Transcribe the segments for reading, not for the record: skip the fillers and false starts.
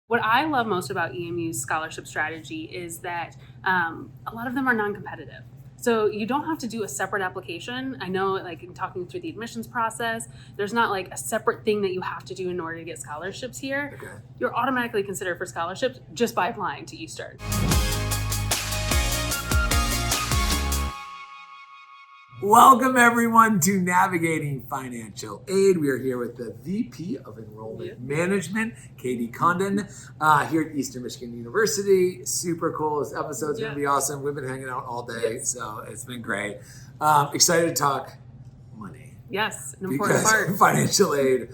What I love most about EMU's scholarship strategy is that a lot of them are non-competitive. So you don't have to do a separate application. I know, like in talking through the admissions process, there's not like a separate thing that you have to do in order to get scholarships here. Okay. You're automatically considered for scholarships just by applying to Eastern. Welcome everyone to Navigating Financial Aid. We are here with the VP of Enrollment Management, Katie Condon, here at Eastern Michigan University. Super cool. This episode's going to be awesome. We've been hanging out all day, so it's been great. Excited to talk money. Yes, an important part. Financial aid,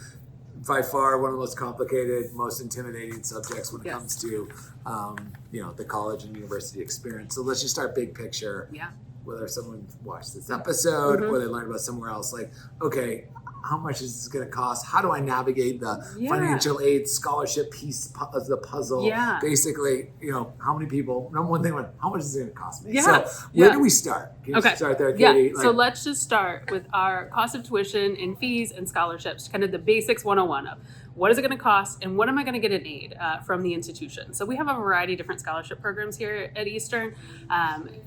by far one of the most complicated, most intimidating subjects when it comes to the college and university experience. So let's just start big picture. Yeah. Whether someone watched this episode or they learned about somewhere else, like, okay, how much is this going to cost? How do I navigate the financial aid scholarship piece of the puzzle? Yeah. Basically, how many people, number one thing, how much is it going to cost me? Yeah. So where do we start? Can you start there, Katie? Yeah, so let's just start with our cost of tuition and fees and scholarships, kind of the basics 101 of what is it going to cost and what am I going to get in aid from the institution. So we have a variety of different scholarship programs here at Eastern,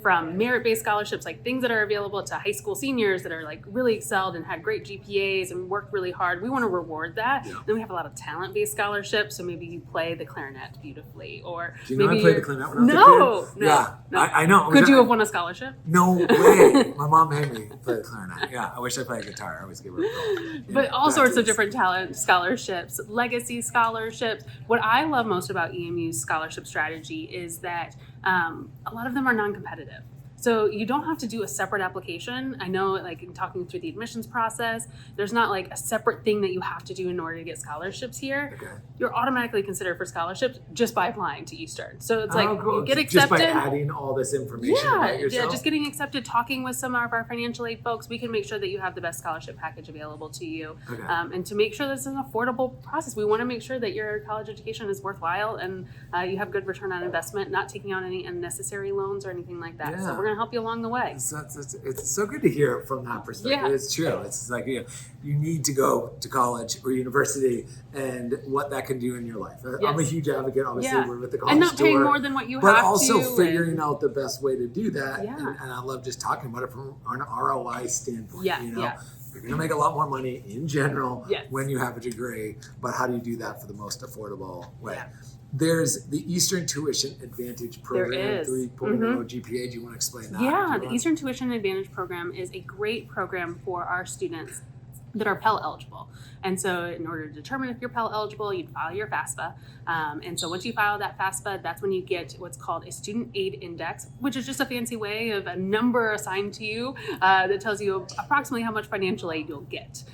from merit-based scholarships, like things that are available to high school seniors that are like really excelled and had great GPAs and worked really hard. We want to reward that. Yeah. Then we have a lot of talent-based scholarships. So maybe you play the clarinet beautifully, or do you know maybe I played the clarinet when I was a kid? No. I know. Could you have won a scholarship? No way. My mom made me play the clarinet. Yeah, I wish I played guitar. I always give her a call. But all sorts of different talent scholarships, legacy scholarships. What I love most about EMU's scholarship strategy is that a lot of them are non-competitive. So you don't have to do a separate application. I know, like in talking through the admissions process, there's not like a separate thing that you have to do in order to get scholarships here. Okay. You're automatically considered for scholarships just by applying to Eastern. So it's you get accepted. Just by adding all this information about yourself? Yeah, just getting accepted, talking with some of our financial aid folks, we can make sure that you have the best scholarship package available to you. Okay. And to make sure that it's an affordable process, we want to make sure that your college education is worthwhile and you have good return on investment, not taking out any unnecessary loans or anything like that. Yeah. So we're going to help you along the way. It's so good to hear from that perspective. Yeah. It's true. It's like you need to go to college or university and what that can do in your life. Yes. I'm a huge advocate, obviously, we're with the college and not paying tour, more than what you but have to. But also figuring out the best way to do that. Yeah. And I love just talking about it from an ROI standpoint. Yeah. You're going to make a lot more money in general when you have a degree, but how do you do that for the most affordable way? Yeah. There's the Eastern Tuition Advantage Program, there is. 3.0 GPA. Do you want to explain that? Yeah, the Eastern Tuition Advantage Program is a great program for our students that are Pell eligible. And so in order to determine if you're Pell eligible, you'd file your FAFSA. And so once you file that FAFSA, that's when you get what's called a Student Aid Index, which is just a fancy way of a number assigned to you that tells you approximately how much financial aid you'll get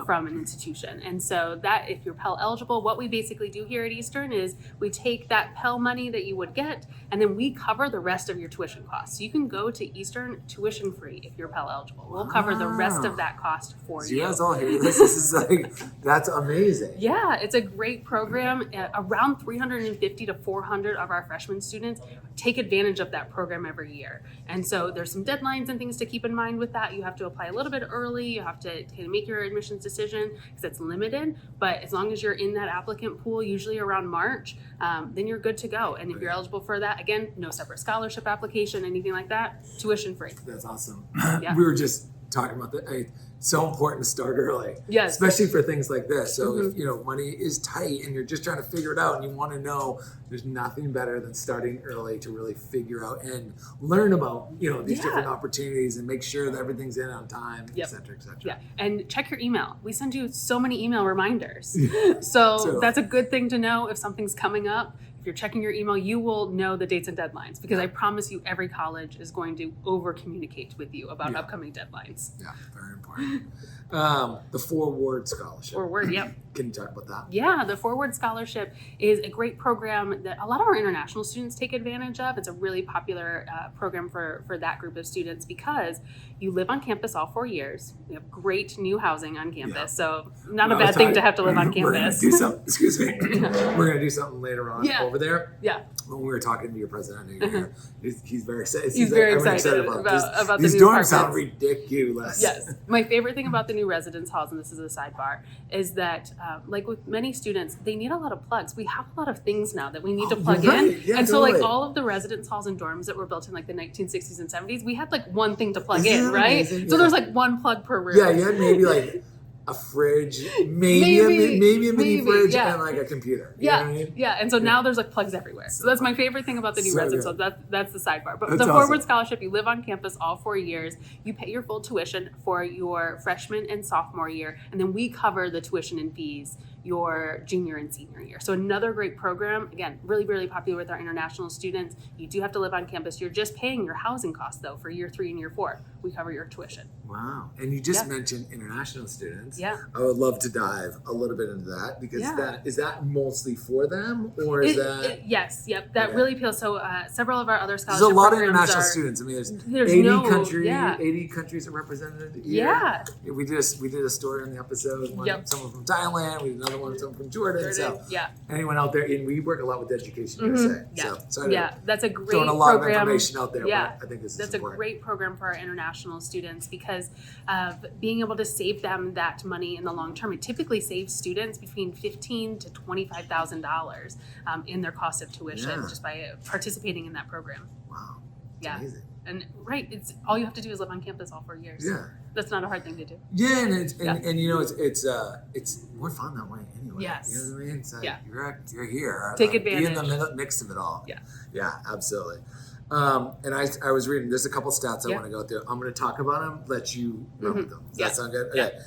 from an institution. And so that if you're Pell eligible, what we basically do here at Eastern is we take that Pell money that you would get, and then we cover the rest of your tuition costs. So you can go to Eastern tuition free if you're Pell eligible. We'll cover the rest of that cost for you. You guys all hear this? This is like, that's amazing. Yeah, it's a great program. Around 350 to 400 of our freshman students take advantage of that program every year. And so there's some deadlines and things to keep in mind with that. You have to apply a little bit early. You have to kind of make your admissions decision because it's limited. But as long as you're in that applicant pool, usually around March, then you're good to go. And if you're eligible for that, again, no separate scholarship application, anything like that, tuition free. That's awesome. We were just talking about that. So important to start early, yes, especially for things like this. So if money is tight and you're just trying to figure it out and you want to know, there's nothing better than starting early to really figure out and learn about these different opportunities and make sure that everything's in on time, et cetera, et cetera. Yeah, and check your email. We send you so many email reminders, so that's a good thing to know if something's coming up. If you're checking your email, you will know the dates and deadlines because I promise you every college is going to over-communicate with you about upcoming deadlines. Yeah, very important. The Forward Scholarship. Forward, yep. Can you talk about that? Yeah, the Forward Scholarship is a great program that a lot of our international students take advantage of. It's a really popular program for that group of students because you live on campus all 4 years. We have great new housing on campus, so not a bad thing to have to live on campus. We're going to do something, excuse me. We're going to do something later on over there. Yeah. When we were talking to your president, he's very excited. He's very excited about the new these dorms sound ridiculous. Yes. My favorite thing about the new residence halls, and this is a sidebar, is that like with many students, they need a lot of plugs. We have a lot of things now that we need to Oh, plug you're in. right. Yeah, and so like totally. all of the residence halls and dorms that were built in like the 1960s and 70s, we had like one thing to plug Isn't in, that right? amazing? So Yeah. there's like one plug per room. Yeah, you had maybe like a fridge, maybe a mini fridge, yeah. and like a computer. You Yeah, know what I mean? yeah, and so now there's like plugs everywhere. So that's my favorite thing about the new So residence. good. So that's the sidebar. But That's the Forward awesome. Scholarship, you live on campus all 4 years. You pay your full tuition for your freshman and sophomore year, and then we cover the tuition and fees your junior and senior year. So another great program. Again, really, really popular with our international students. You do have to live on campus. You're just paying your housing costs though for year 3 and year 4. We cover your tuition. Wow. And you just Yeah. mentioned international students. Yeah. I would love to dive a little bit into that because Yeah. is that mostly for them or is that Yes, yep. That Okay. really appeals. So several of our other there's scholarship a lot of programs international are, students. I mean There's 80 no, countries yeah. 80 countries are represented here. Yeah. We did a story on the episode, Yep. someone from Thailand, we did another one someone from Jordan. So Yeah. anyone out there, and we work a lot with Education Mhm. USA. Yeah. So I Yeah, that's a great throwing a lot program. of information out there, Yeah. but I think this That's is a important. great program for our international students because of being able to save them that money in the long term. It typically saves students between $15,000 to $25,000 in their cost of tuition Yeah. just by participating in that program. Wow. It's Yeah. amazing. And it's all you have to do is live on campus all 4 years. Yeah. That's not a hard thing to do. Yeah, and Yeah. you know it's more fun that way anyway. Yes. You know what I mean? So Yeah. you're here. Take Be in advantage. the mix of it all. Yeah. Yeah, absolutely. And I was reading. There's a couple stats I Yeah. want to go through. I'm going to talk about them. Let you run with them. Does Yeah. that sound good? Yeah. Okay.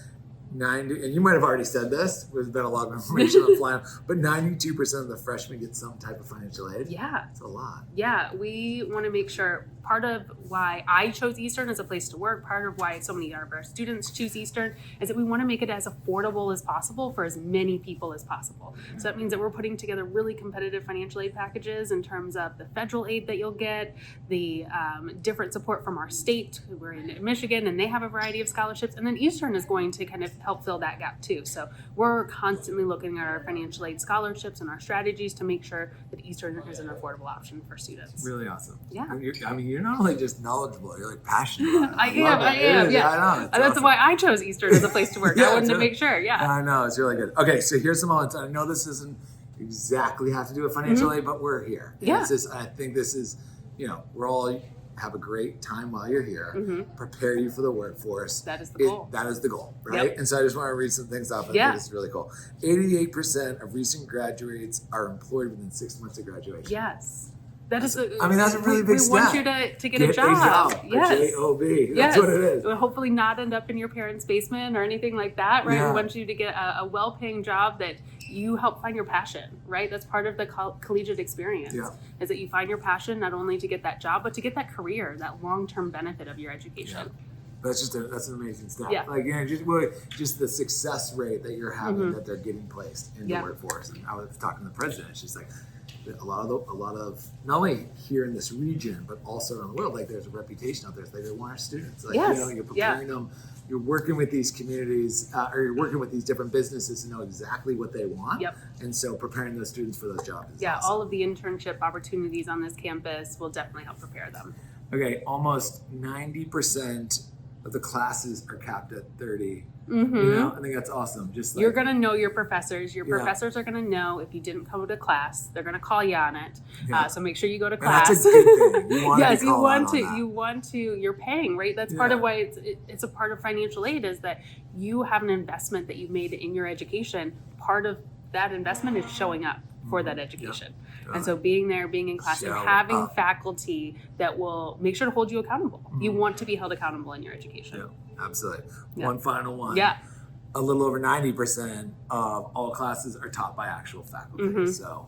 90, and you might have already said this. There's been a lot of information on flying, but 92% of the freshmen get some type of financial aid. Yeah. It's a lot. Yeah, we want to make sure part of why I chose Eastern as a place to work, part of why so many of our students choose Eastern is that we want to make it as affordable as possible for as many people as possible. So that means that we're putting together really competitive financial aid packages in terms of the federal aid that you'll get, the different support from our state. We're in Michigan and they have a variety of scholarships, and then Eastern is going to kind of help fill that gap too. So we're constantly looking at our financial aid scholarships and our strategies to make sure that Eastern is an affordable option for students. Really awesome. Yeah. And you're not only just knowledgeable, you're like passionate about it. I love am, it. It is, yeah. I know. It's And that's awesome. why I chose Eastern as a place to work. Yeah, I wanted to totally. make sure, yeah. I know, it's really good. Okay, so here's some moments. I know this doesn't exactly have to do with financial aid, but we're here. And Yeah. It's just, I think this is, we're all have a great time while you're here. Mhm. Prepare you for the workforce. That is the goal. That is the goal, right? Yep. And so I just want to read some things off. I Yeah. think this is really cool. 88% of recent graduates are employed within 6 months of graduation. Yes. That is I mean, that's a really big we want stat. you to get a job. Yes. A J-O-B. That's Yes. what it is. We'll hopefully not end up in your parents' basement or anything like that, right? Yeah. We want you to get a well-paying job that you help find your passion, right? That's part of the collegiate experience, Yeah. is that you find your passion not only to get that job, but to get that career, that long-term benefit of your education. That's an amazing stat. Yeah. Like, just the success rate that you're having that they're getting placed in Yeah. the workforce. And I was talking to the president. She's like, a lot of not only here in this region, but also around the world. Like, there's a reputation out there. It's like they want our students. Like, Yes. you're preparing them. You're working with these communities, or you're working with these different businesses to know exactly what they want. Yep. And so preparing those students for those jobs. Is Yeah, awesome. all of the internship opportunities on this campus will definitely help prepare them. Okay, almost 90% of the classes are capped at 30. Mm-hmm. I think that's awesome. Just like, You're going to know your professors. Your Yeah. professors are going to know if you didn't come to class. They're going to call you on it. Yeah. So make sure you go to And class. that's a good thing. You want Yes, to be called out on that. you want to. You're paying, right? That's part Yeah. of why it's a part of financial aid is that you have an investment that you've made in your education. Part of that investment is showing up for that education. And so being there, being in class, and Show having up. faculty that will make sure to hold you accountable. You want to be held accountable in your education. Yeah, absolutely. Yeah. One final one. Yeah. A little over 90% of all classes are taught by actual faculty. Mhm. So,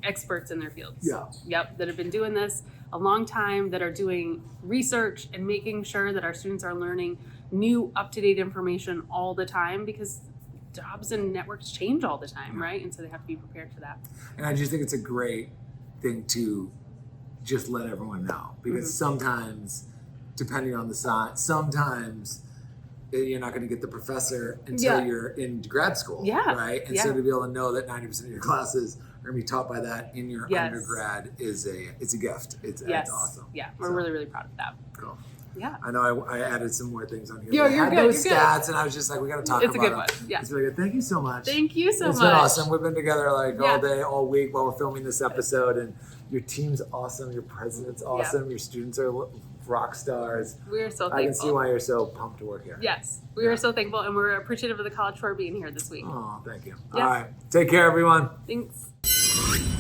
Experts in their fields. Yeah. Yep, that have been doing this a long time, that are doing research and making sure that our students are learning new up-to-date information all the time, because jobs and networks change all the time, right? And so they have to be prepared for that. and I just think it's a great thing to just let everyone know, because sometimes, depending on the side, sometimes you're not going to get the professor until Yeah. you're in grad school, Yeah. right? And so Yeah. to be able to know that 90% of your classes are going to be taught by that in your Yes. undergrad it's a gift. It's Yes. awesome. Yeah, we're So- really, really proud of that. Cool. Yeah. I know I added some more things on here. You're I had good, those you're good. stats, and I was just like, we got to talk It's about a good them. one. Yeah. It's really good. Thank you so much. Thank you so It's much. been awesome. We've been together like Yeah. all day, all week while we're filming this episode, and your team's awesome. Your president's awesome. Your students are rock stars. We're so thankful. I can see why you're so pumped to work here. Yes, we are so thankful, and we're appreciative of the college for being here this week. Oh, thank you. Yeah. All right. Take care, everyone. Thanks.